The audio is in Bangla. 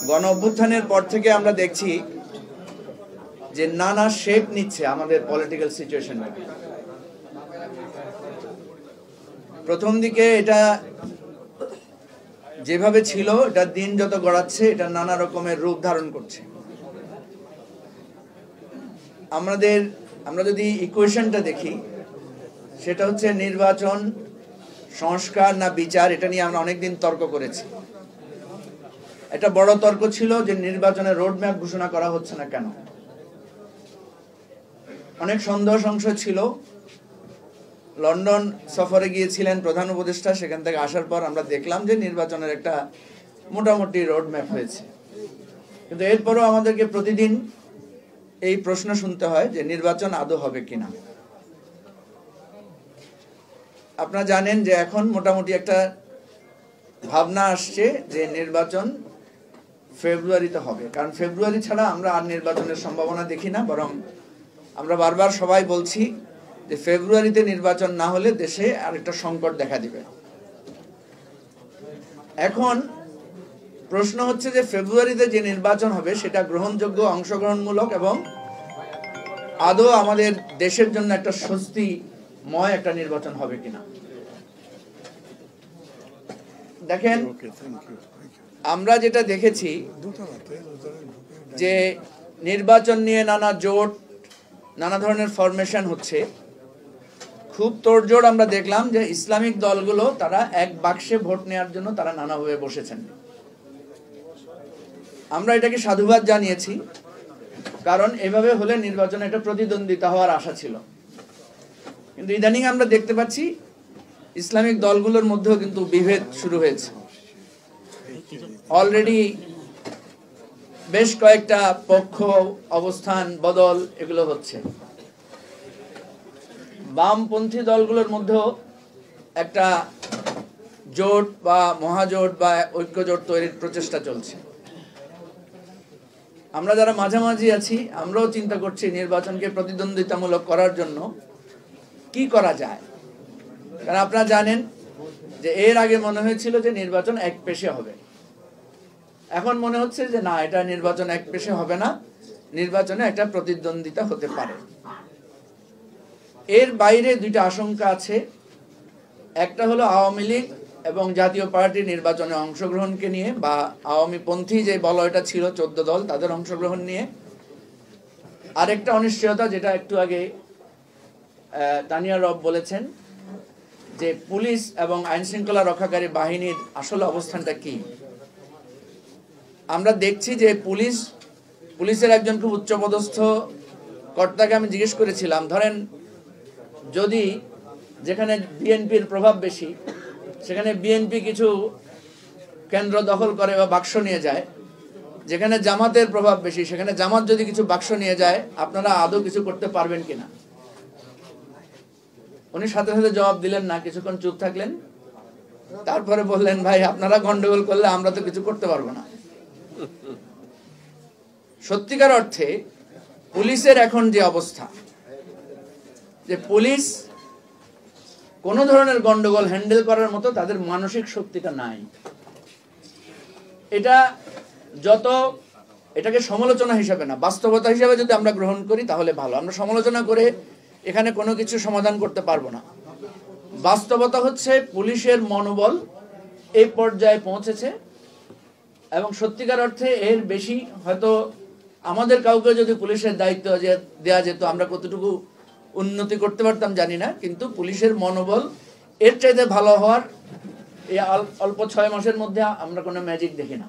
গণ অভ্যুত্থানের পর থেকে আমরা দেখছি যে নানা শেপ নিচ্ছে আমাদের পলিটিক্যাল সিচুয়েশন। প্রথম দিকে এটা যেভাবে ছিল, এটা দিন যত গড়াচ্ছে এটা নানা রকমের রূপ ধারণ করছে। আমরা যদি ইকুয়েশনটা দেখি, সেটা হচ্ছে নির্বাচন, সংস্কার না বিচার, এটা নিয়ে আমরা অনেকদিন তর্ক করেছি। এটা বড় তর্ক ছিল যে নির্বাচনের রোডম্যাপ ঘোষণা করা হচ্ছে না কেন। অনেক সন্দেহ সংশয় ছিল। লন্ডন সফরে গিয়েছিলেন প্রধান উপদেষ্টা, সেখান থেকে আসার পর আমরা দেখলাম যে নির্বাচনের একটা মোটামুটি রোডম্যাপ হয়েছে। কিন্তু এরপরও আমাদেরকে প্রতিদিন এই প্রশ্ন শুনতে হয় যে নির্বাচন আদৌ হবে কিনা। আপনারা জানেন যে এখন মোটামুটি একটা ভাবনা আসছে যে নির্বাচন ফেব্রুয়ারিতে হবে, কারণ ফেব্রুয়ারি ছাড়া আমরা আর নির্বাচনের সম্ভাবনা দেখি না। বরং আমরা বারবার সবাই বলছি যে ফেব্রুয়ারিতে নির্বাচন না হলে দেশে আরেকটা সংকট দেখা দিবে। এখন প্রশ্ন হচ্ছে যে ফেব্রুয়ারিতে যে নির্বাচন হবে সেটা গ্রহণযোগ্য, অংশগ্রহণমূলক এবং আদৌ আমাদের দেশের জন্য একটা স্বস্তিময় একটা নির্বাচন হবে কিনা। দেখেন, আমরা যেটা দেখেছি যে নির্বাচন নিয়ে নানা জোট, নানা ধরনের ফরমেশন হচ্ছে। খুব তোড়জোড় আমরা দেখলাম যে ইসলামিক দলগুলো তারা এক বাক্সে ভোট নেওয়ার জন্য তারা নানাভাবে বসেছেন। আমরা এটাকে সাধুবাদ জানিয়েছি, কারণ এভাবে হলে নির্বাচনে একটা প্রতিদ্বন্দ্বিতা হওয়ার আশা ছিল। কিন্তু ইদানিং আমরা দেখতে পাচ্ছি ইসলামিক দলগুলোর মধ্যেও কিন্তু বিভেদ শুরু হয়েছে। অলরেডি বেশ কয়েকটা পক্ষ, অবস্থান বদল এগুলো হচ্ছে। বামপন্থী দলগুলোর মধ্যেও একটা জোট বা মহাজোট বা ঐক্যজোট তৈরির প্রচেষ্টা চলছে। আমরা যারা মাঝামাঝি আছি, আমরাও চিন্তা করছি নির্বাচনকে প্রতিদ্বন্দ্বিতামূলক করার জন্য কি করা যায়। কারণ আপনারা জানেন যে এর আগে মনে হয়েছিল যে নির্বাচন এক পেশে হবে। এখন মনে হচ্ছে যে না, এটা নির্বাচন এক পেশে হবে না, নির্বাচনে একটা প্রতিদ্বন্দ্বিতা হতে পারে। এর বাইরে দুইটা আশঙ্কা আছে। একটা হলো আওয়ামী লীগ এবং জাতীয় পার্টি নির্বাচনে অংশগ্রহণকে নিয়ে, বা আওয়ামী পন্থী যে বলয়টা ছিল 14 দল, তাদের অংশগ্রহণ নিয়ে। আরেকটা অনিশ্চয়তা, যেটা একটু আগে তানিয়া রব বলেছেন, যে পুলিশ এবং আইন শৃঙ্খলা রক্ষাকারী বাহিনীর আসলে অবস্থানটা কি। আমরা দেখছি যে পুলিশের একজন খুব উচ্চপদস্থ কর্তাকে আমি জিজ্ঞেস করেছিলাম, ধরেন যদি যেখানে বিএনপির প্রভাব বেশি সেখানে বিএনপি কিছু কেন্দ্র দখল করে বা বাক্স নিয়ে যায়, যেখানে জামাতের প্রভাব বেশি সেখানে জামাত যদি কিছু বাক্স নিয়ে যায়, আপনারা আদৌ কিছু করতে পারবেন কিনা। উনি সাথে সাথে জবাব দিলেন না, কিছুক্ষণ চুপ থাকলেন, তারপরে বললেন, ভাই আপনারা গন্ডগোল করলে আমরা তো কিছু করতে পারবো না। সত্যিকার অর্থে পুলিশের এখন যে অবস্থা, যে পুলিশ কোন ধরনের গন্ডগোল হ্যান্ডেল করার মতো তাদের মানসিক শক্তিটা নাই। এটাকে সমালোচনা হিসাবে না, বাস্তবতা হিসাবে যদি আমরা গ্রহণ করি তাহলে ভালো। আমরা সমালোচনা করে এখানে কোনো কিছু সমাধান করতে পারবো না। বাস্তবতা হচ্ছে পুলিশের মনোবল এই পর্যায়ে পৌঁছেছে, এবং সত্যিকার অর্থে এর বেশি হয়তো আমাদের কাউকে যদি পুলিশের দায়িত্ব দেওয়া যেত আমরা কতটুকু উন্নতি করতে পারতাম জানি না। কিন্তু পুলিশের মনোবল এর চাইতে ভালো হওয়ার এই অল্প 6 মাসের মধ্যে আমরা কোনো ম্যাজিক দেখি না।